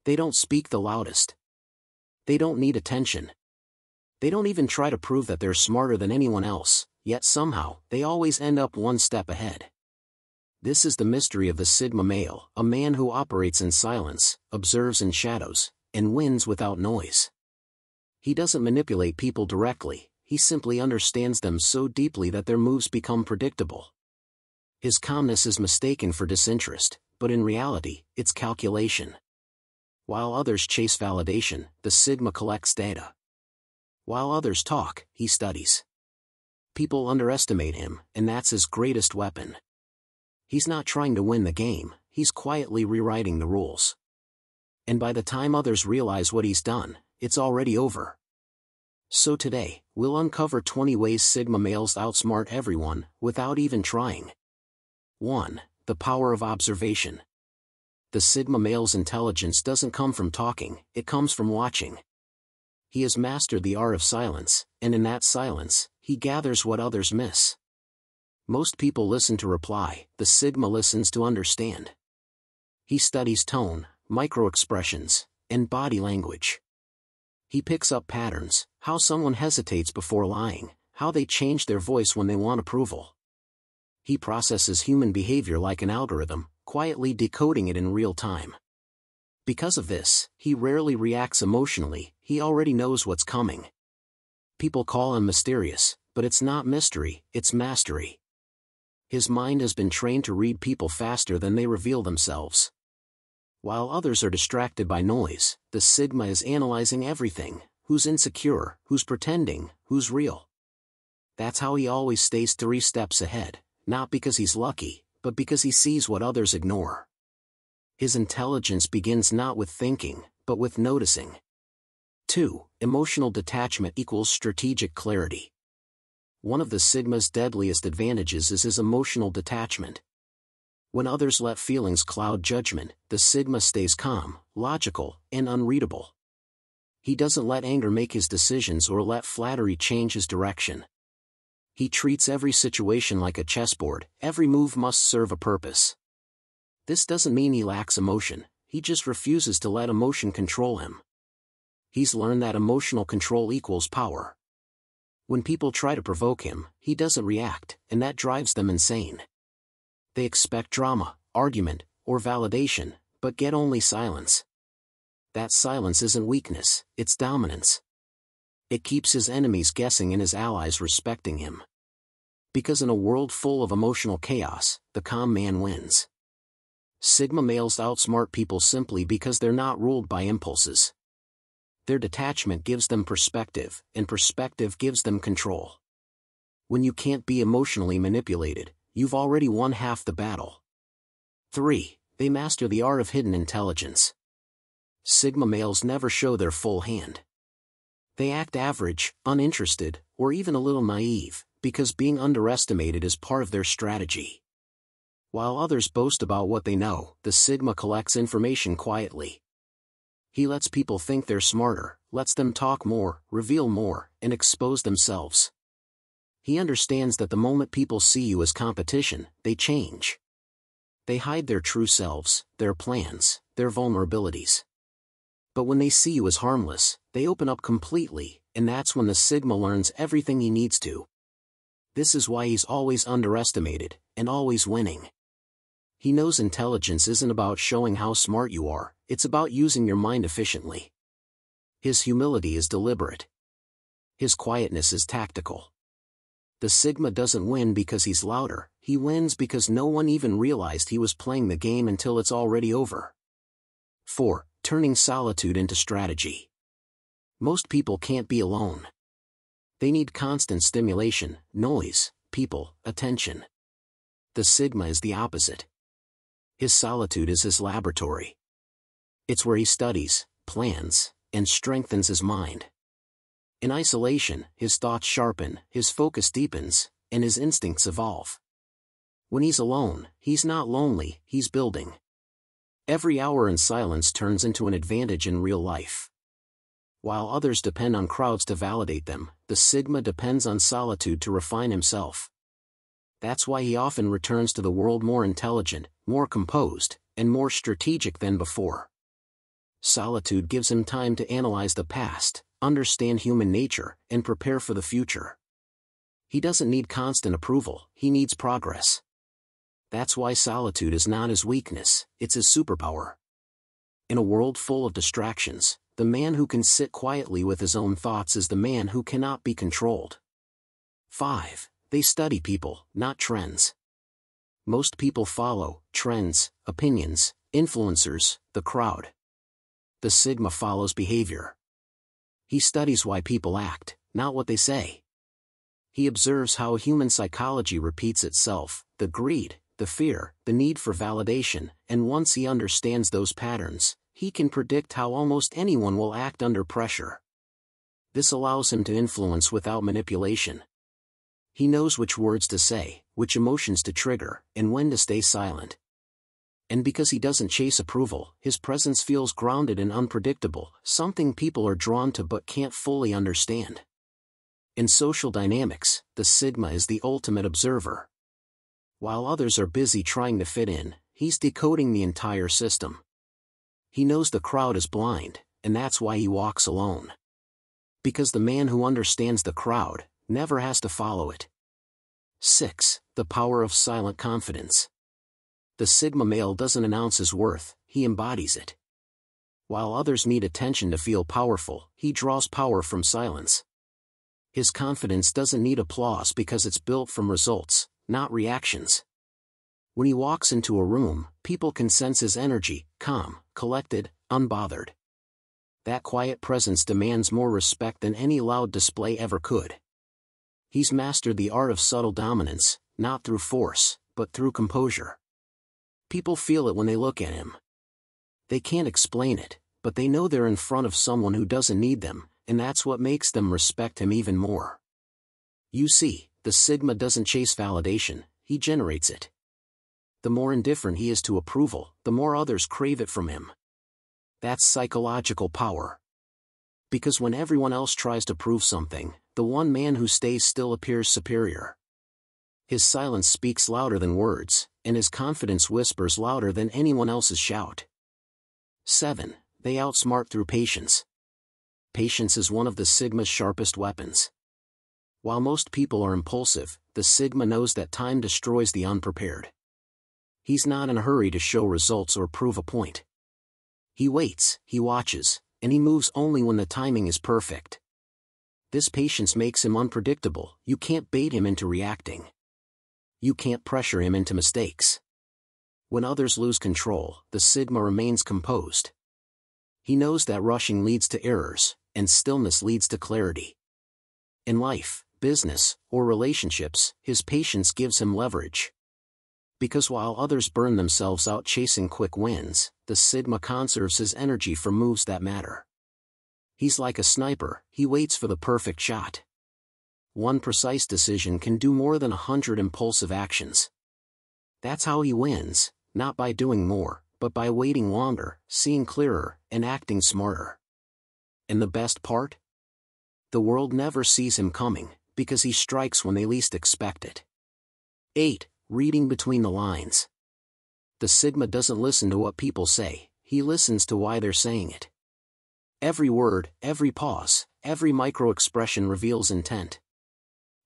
They don't speak the loudest. They don't need attention. They don't even try to prove that they're smarter than anyone else, yet somehow, they always end up one step ahead. This is the mystery of the Sigma male, a man who operates in silence, observes in shadows, and wins without noise. He doesn't manipulate people directly, he simply understands them so deeply that their moves become predictable. His calmness is mistaken for disinterest, but in reality, it's calculation. While others chase validation, the Sigma collects data. While others talk, he studies. People underestimate him, and that's his greatest weapon. He's not trying to win the game, he's quietly rewriting the rules. And by the time others realize what he's done, it's already over. So today, we'll uncover 20 ways Sigma males outsmart everyone, without even trying. 1. The power of observation. The Sigma male's intelligence doesn't come from talking, it comes from watching. He has mastered the art of silence, and in that silence, he gathers what others miss. Most people listen to reply, the Sigma listens to understand. He studies tone, microexpressions, and body language. He picks up patterns, how someone hesitates before lying, how they change their voice when they want approval. He processes human behavior like an algorithm, quietly decoding it in real time. Because of this, he rarely reacts emotionally, he already knows what's coming. People call him mysterious, but it's not mystery, it's mastery. His mind has been trained to read people faster than they reveal themselves. While others are distracted by noise, the Sigma is analyzing everything, who's insecure, who's pretending, who's real. That's how he always stays 3 steps ahead, not because he's lucky, but because he sees what others ignore. His intelligence begins not with thinking, but with noticing. 2. Emotional detachment equals strategic clarity. One of the Sigma's deadliest advantages is his emotional detachment. When others let feelings cloud judgment, the Sigma stays calm, logical, and unreadable. He doesn't let anger make his decisions or let flattery change his direction. He treats every situation like a chessboard, every move must serve a purpose. This doesn't mean he lacks emotion, he just refuses to let emotion control him. He's learned that emotional control equals power. When people try to provoke him, he doesn't react, and that drives them insane. They expect drama, argument, or validation, but get only silence. That silence isn't weakness, it's dominance. It keeps his enemies guessing and his allies respecting him. Because in a world full of emotional chaos, the calm man wins. Sigma males outsmart people simply because they're not ruled by impulses. Their detachment gives them perspective, and perspective gives them control. When you can't be emotionally manipulated, you've already won half the battle. 3. They master the art of hidden intelligence. Sigma males never show their full hand. They act average, uninterested, or even a little naive, because being underestimated is part of their strategy. While others boast about what they know, the Sigma collects information quietly. He lets people think they're smarter, lets them talk more, reveal more, and expose themselves. He understands that the moment people see you as competition, they change. They hide their true selves, their plans, their vulnerabilities. But when they see you as harmless, they open up completely, and that's when the Sigma learns everything he needs to. This is why he's always underestimated, and always winning. He knows intelligence isn't about showing how smart you are, it's about using your mind efficiently. His humility is deliberate. His quietness is tactical. The Sigma doesn't win because he's louder, he wins because no one even realized he was playing the game until it's already over. 4. Turning solitude into strategy. Most people can't be alone. They need constant stimulation, noise, people, attention. The Sigma is the opposite. His solitude is his laboratory. It's where he studies, plans, and strengthens his mind. In isolation, his thoughts sharpen, his focus deepens, and his instincts evolve. When he's alone, he's not lonely, he's building. Every hour in silence turns into an advantage in real life. While others depend on crowds to validate them, the Sigma depends on solitude to refine himself. That's why he often returns to the world more intelligent, more composed, and more strategic than before. Solitude gives him time to analyze the past, understand human nature, and prepare for the future. He doesn't need constant approval, he needs progress. That's why solitude is not his weakness, it's his superpower. In a world full of distractions, the man who can sit quietly with his own thoughts is the man who cannot be controlled. 5. They study people, not trends. Most people follow trends, opinions, influencers, the crowd. The Sigma follows behavior. He studies why people act, not what they say. He observes how human psychology repeats itself, the greed, the fear, the need for validation, and once he understands those patterns, he can predict how almost anyone will act under pressure. This allows him to influence without manipulation. He knows which words to say, which emotions to trigger, and when to stay silent. And because he doesn't chase approval, his presence feels grounded and unpredictable, something people are drawn to but can't fully understand. In social dynamics, the Sigma is the ultimate observer. While others are busy trying to fit in, he's decoding the entire system. He knows the crowd is blind, and that's why he walks alone. Because the man who understands the crowd never has to follow it. 6. The power of silent confidence. The Sigma male doesn't announce his worth, he embodies it. While others need attention to feel powerful, he draws power from silence. His confidence doesn't need applause because it's built from results, not reactions. When he walks into a room, people can sense his energy, calm, collected, unbothered. That quiet presence demands more respect than any loud display ever could. He's mastered the art of subtle dominance, not through force, but through composure. People feel it when they look at him. They can't explain it, but they know they're in front of someone who doesn't need them, and that's what makes them respect him even more. You see, the Sigma doesn't chase validation, he generates it. The more indifferent he is to approval, the more others crave it from him. That's psychological power. Because when everyone else tries to prove something, the one man who stays still appears superior. His silence speaks louder than words, and his confidence whispers louder than anyone else's shout. 7. They outsmart through patience. Patience is one of the Sigma's sharpest weapons. While most people are impulsive, the Sigma knows that time destroys the unprepared. He's not in a hurry to show results or prove a point. He waits, he watches, and he moves only when the timing is perfect. This patience makes him unpredictable, you can't bait him into reacting. You can't pressure him into mistakes. When others lose control, the Sigma remains composed. He knows that rushing leads to errors, and stillness leads to clarity. In life, business, or relationships, his patience gives him leverage. Because while others burn themselves out chasing quick wins, the Sigma conserves his energy for moves that matter. He's like a sniper, he waits for the perfect shot. One precise decision can do more than 100 impulsive actions. That's how he wins, not by doing more, but by waiting longer, seeing clearer, and acting smarter. And the best part? The world never sees him coming, because he strikes when they least expect it. 8. Reading between the lines. The Sigma doesn't listen to what people say, he listens to why they're saying it. Every word, every pause, every micro-expression reveals intent.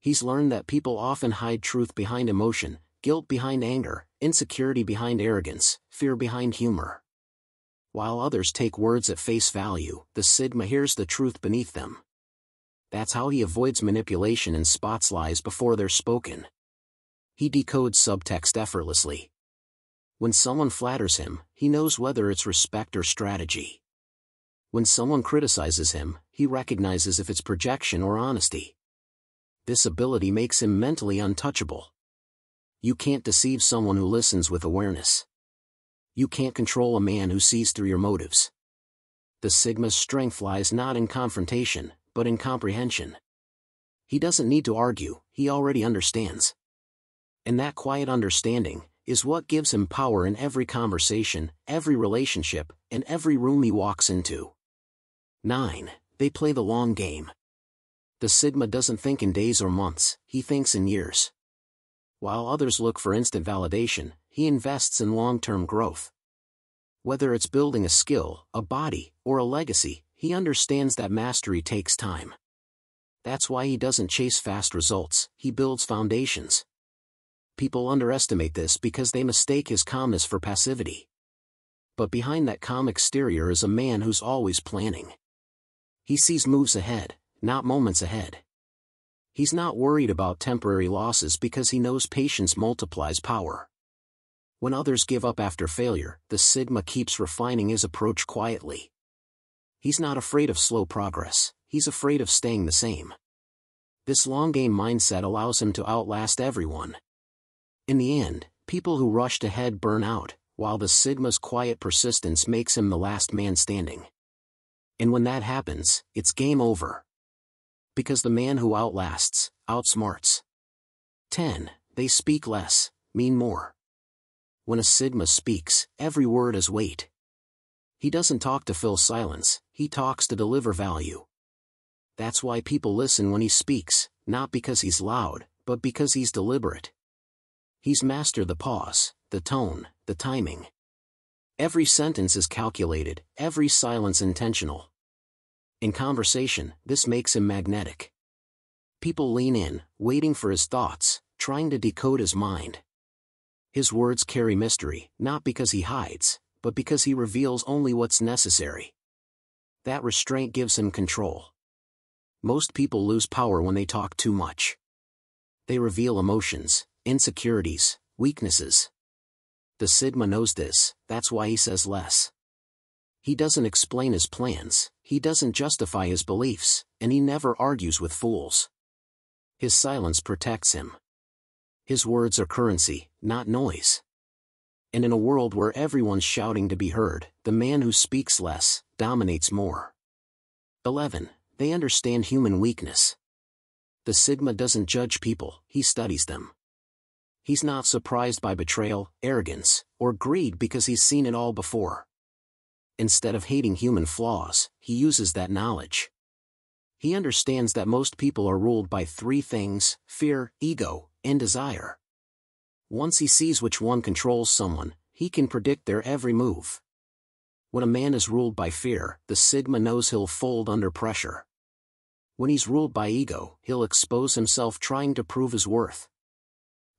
He's learned that people often hide truth behind emotion, guilt behind anger, insecurity behind arrogance, fear behind humor. While others take words at face value, the Sigma hears the truth beneath them. That's how he avoids manipulation and spots lies before they're spoken. He decodes subtext effortlessly. When someone flatters him, he knows whether it's respect or strategy. When someone criticizes him, he recognizes if it's projection or honesty. This ability makes him mentally untouchable. You can't deceive someone who listens with awareness. You can't control a man who sees through your motives. The Sigma's strength lies not in confrontation, but in comprehension. He doesn't need to argue, he already understands. And that quiet understanding is what gives him power in every conversation, every relationship, and every room he walks into. 9. They play the long game. The Sigma doesn't think in days or months, he thinks in years. While others look for instant validation, he invests in long-term growth. Whether it's building a skill, a body, or a legacy, he understands that mastery takes time. That's why he doesn't chase fast results, he builds foundations. People underestimate this because they mistake his calmness for passivity. But behind that calm exterior is a man who's always planning. He sees moves ahead, not moments ahead. He's not worried about temporary losses because he knows patience multiplies power. When others give up after failure, the Sigma keeps refining his approach quietly. He's not afraid of slow progress, he's afraid of staying the same. This long-game mindset allows him to outlast everyone. In the end, people who rushed ahead burn out, while the Sigma's quiet persistence makes him the last man standing. And when that happens, it's game over. Because the man who outlasts, outsmarts. 10. They speak less, mean more. When a Sigma speaks, every word has weight. He doesn't talk to fill silence, he talks to deliver value. That's why people listen when he speaks, not because he's loud, but because he's deliberate. He's mastered the pause, the tone, the timing. Every sentence is calculated, every silence intentional. In conversation, this makes him magnetic. People lean in, waiting for his thoughts, trying to decode his mind. His words carry mystery, not because he hides, but because he reveals only what's necessary. That restraint gives him control. Most people lose power when they talk too much. They reveal emotions, insecurities, weaknesses. The Sigma knows this, that's why he says less. He doesn't explain his plans, he doesn't justify his beliefs, and he never argues with fools. His silence protects him. His words are currency, not noise. And in a world where everyone's shouting to be heard, the man who speaks less, dominates more. 11. They understand human weakness. The Sigma doesn't judge people, he studies them. He's not surprised by betrayal, arrogance, or greed because he's seen it all before. Instead of hating human flaws, he uses that knowledge. He understands that most people are ruled by three things: fear, ego, and desire. Once he sees which one controls someone, he can predict their every move. When a man is ruled by fear, the Sigma knows he'll fold under pressure. When he's ruled by ego, he'll expose himself trying to prove his worth.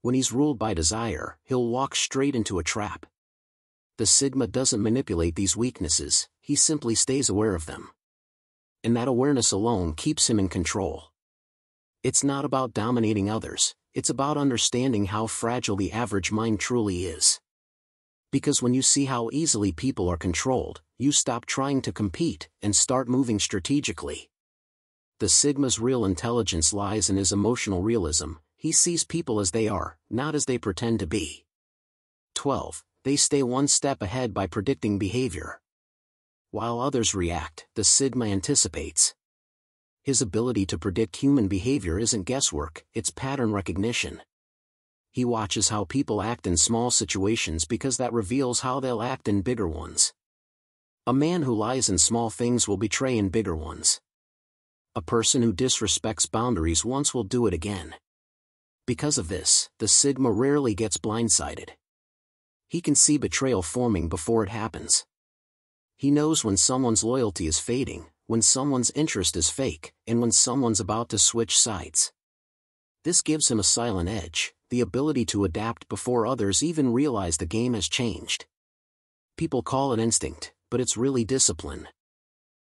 When he's ruled by desire, he'll walk straight into a trap. The Sigma doesn't manipulate these weaknesses, he simply stays aware of them. And that awareness alone keeps him in control. It's not about dominating others, it's about understanding how fragile the average mind truly is. Because when you see how easily people are controlled, you stop trying to compete and start moving strategically. The Sigma's real intelligence lies in his emotional realism. He sees people as they are, not as they pretend to be. 12. They stay one step ahead by predicting behavior. While others react, the Sigma anticipates. His ability to predict human behavior isn't guesswork, it's pattern recognition. He watches how people act in small situations because that reveals how they'll act in bigger ones. A man who lies in small things will betray in bigger ones. A person who disrespects boundaries once will do it again. Because of this, the Sigma rarely gets blindsided. He can see betrayal forming before it happens. He knows when someone's loyalty is fading, when someone's interest is fake, and when someone's about to switch sides. This gives him a silent edge, the ability to adapt before others even realize the game has changed. People call it instinct, but it's really discipline.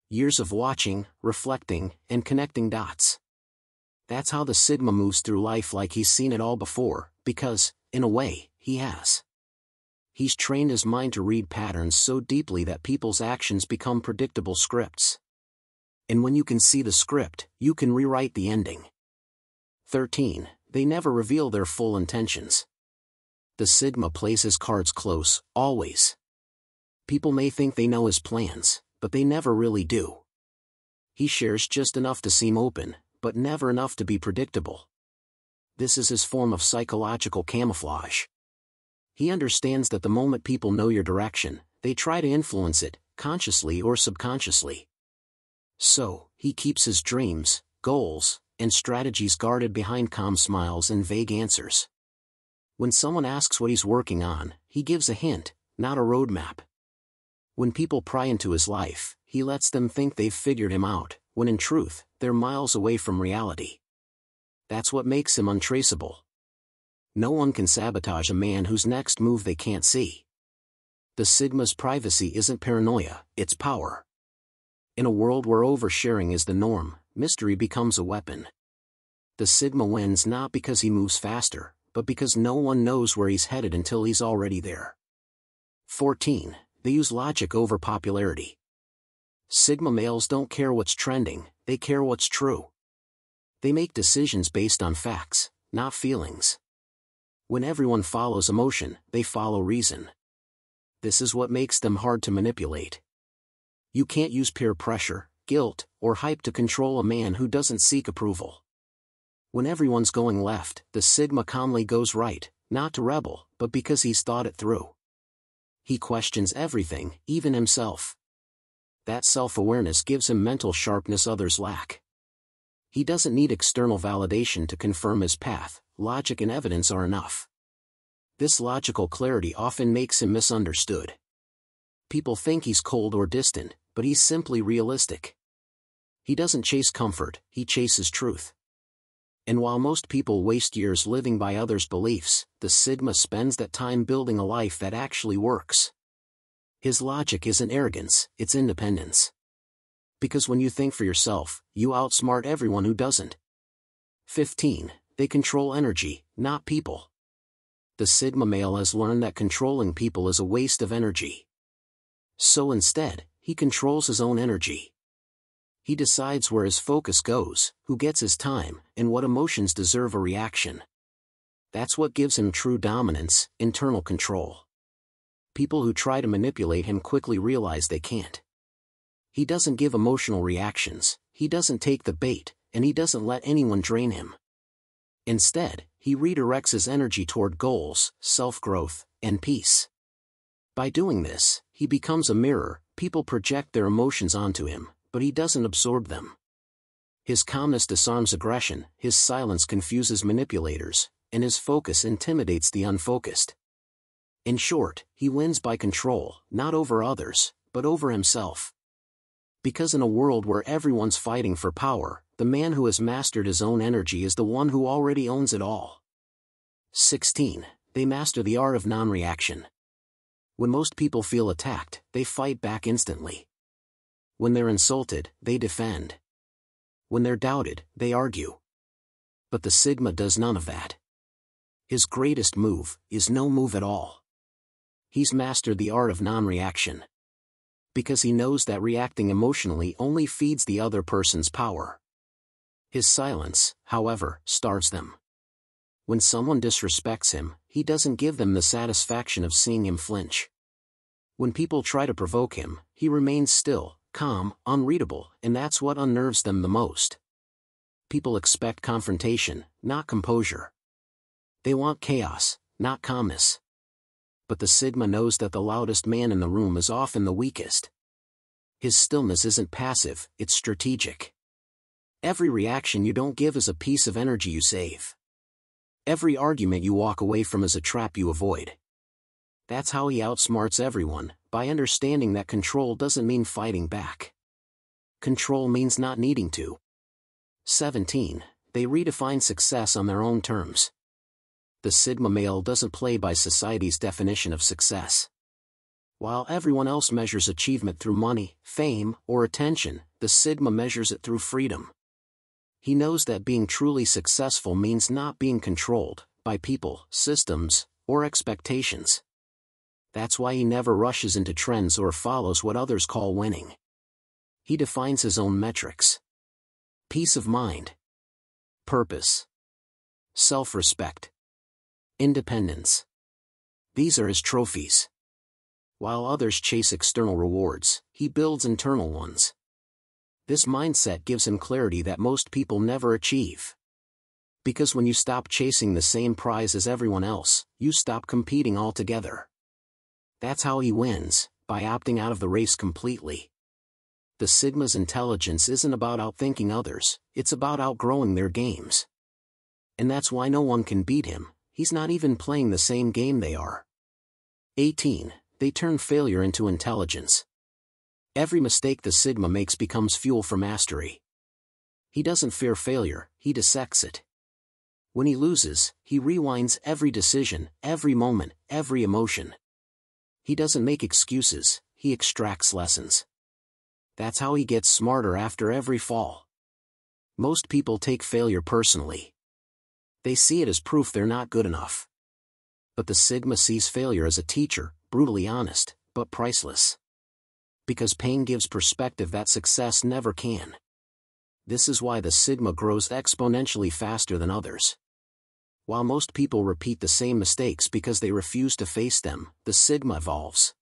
Years of watching, reflecting, and connecting dots. That's how the Sigma moves through life, like he's seen it all before, because, in a way, he has. He's trained his mind to read patterns so deeply that people's actions become predictable scripts. And when you can see the script, you can rewrite the ending. 13. They never reveal their full intentions. The Sigma plays his cards close, always. People may think they know his plans, but they never really do. He shares just enough to seem open, but never enough to be predictable. This is his form of psychological camouflage. He understands that the moment people know your direction, they try to influence it, consciously or subconsciously. So, he keeps his dreams, goals, and strategies guarded behind calm smiles and vague answers. When someone asks what he's working on, he gives a hint, not a roadmap. When people pry into his life, he lets them think they've figured him out, when in truth, they're miles away from reality. That's what makes him untraceable. No one can sabotage a man whose next move they can't see. The Sigma's privacy isn't paranoia, it's power. In a world where oversharing is the norm, mystery becomes a weapon. The Sigma wins not because he moves faster, but because no one knows where he's headed until he's already there. 14. They use logic over popularity. Sigma males don't care what's trending, they care what's true. They make decisions based on facts, not feelings. When everyone follows emotion, they follow reason. This is what makes them hard to manipulate. You can't use peer pressure, guilt, or hype to control a man who doesn't seek approval. When everyone's going left, the Sigma calmly goes right, not to rebel, but because he's thought it through. He questions everything, even himself. That self-awareness gives him mental sharpness others lack. He doesn't need external validation to confirm his path, logic and evidence are enough. This logical clarity often makes him misunderstood. People think he's cold or distant, but he's simply realistic. He doesn't chase comfort, he chases truth. And while most people waste years living by others' beliefs, the Sigma spends that time building a life that actually works. His logic isn't arrogance, it's independence. Because when you think for yourself, you outsmart everyone who doesn't. 15. They control energy, not people. The Sigma male has learned that controlling people is a waste of energy. So instead, he controls his own energy. He decides where his focus goes, who gets his time, and what emotions deserve a reaction. That's what gives him true dominance, internal control. People who try to manipulate him quickly realize they can't. He doesn't give emotional reactions, he doesn't take the bait, and he doesn't let anyone drain him. Instead, he redirects his energy toward goals, self-growth, and peace. By doing this, he becomes a mirror. People project their emotions onto him, but he doesn't absorb them. His calmness disarms aggression, his silence confuses manipulators, and his focus intimidates the unfocused. In short, he wins by control, not over others, but over himself. Because in a world where everyone's fighting for power, the man who has mastered his own energy is the one who already owns it all. 16. They master the art of non-reaction. When most people feel attacked, they fight back instantly. When they're insulted, they defend. When they're doubted, they argue. But the Sigma does none of that. His greatest move is no move at all. He's mastered the art of non-reaction. Because he knows that reacting emotionally only feeds the other person's power. His silence, however, starves them. When someone disrespects him, he doesn't give them the satisfaction of seeing him flinch. When people try to provoke him, he remains still, calm, unreadable, and that's what unnerves them the most. People expect confrontation, not composure. They want chaos, not calmness. But the Sigma knows that the loudest man in the room is often the weakest. His stillness isn't passive, it's strategic. Every reaction you don't give is a piece of energy you save. Every argument you walk away from is a trap you avoid. That's how he outsmarts everyone, by understanding that control doesn't mean fighting back. Control means not needing to. 17. They redefine success on their own terms. The Sigma male doesn't play by society's definition of success. While everyone else measures achievement through money, fame, or attention, the Sigma measures it through freedom. He knows that being truly successful means not being controlled by people, systems, or expectations. That's why he never rushes into trends or follows what others call winning. He defines his own metrics. Peace of mind. Purpose. Self-respect. Independence. These are his trophies. While others chase external rewards, he builds internal ones. This mindset gives him clarity that most people never achieve. Because when you stop chasing the same prize as everyone else, you stop competing altogether. That's how he wins, by opting out of the race completely. The Sigma's intelligence isn't about outthinking others, it's about outgrowing their games. And that's why no one can beat him, he's not even playing the same game they are. 18. They turn failure into intelligence. Every mistake the Sigma makes becomes fuel for mastery. He doesn't fear failure, he dissects it. When he loses, he rewinds every decision, every moment, every emotion. He doesn't make excuses, he extracts lessons. That's how he gets smarter after every fall. Most people take failure personally. They see it as proof they're not good enough. But the Sigma sees failure as a teacher, brutally honest, but priceless. Because pain gives perspective that success never can. This is why the Sigma grows exponentially faster than others. While most people repeat the same mistakes because they refuse to face them, the Sigma evolves.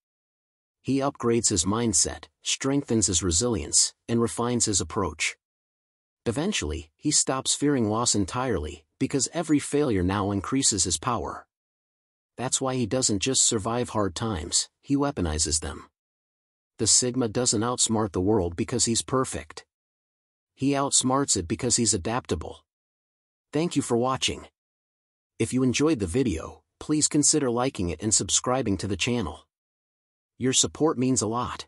He upgrades his mindset, strengthens his resilience, and refines his approach. Eventually, he stops fearing loss entirely, because every failure now increases his power. That's why he doesn't just survive hard times, he weaponizes them. The Sigma doesn't outsmart the world because he's perfect. He outsmarts it because he's adaptable. Thank you for watching. If you enjoyed the video, please consider liking it and subscribing to the channel. Your support means a lot.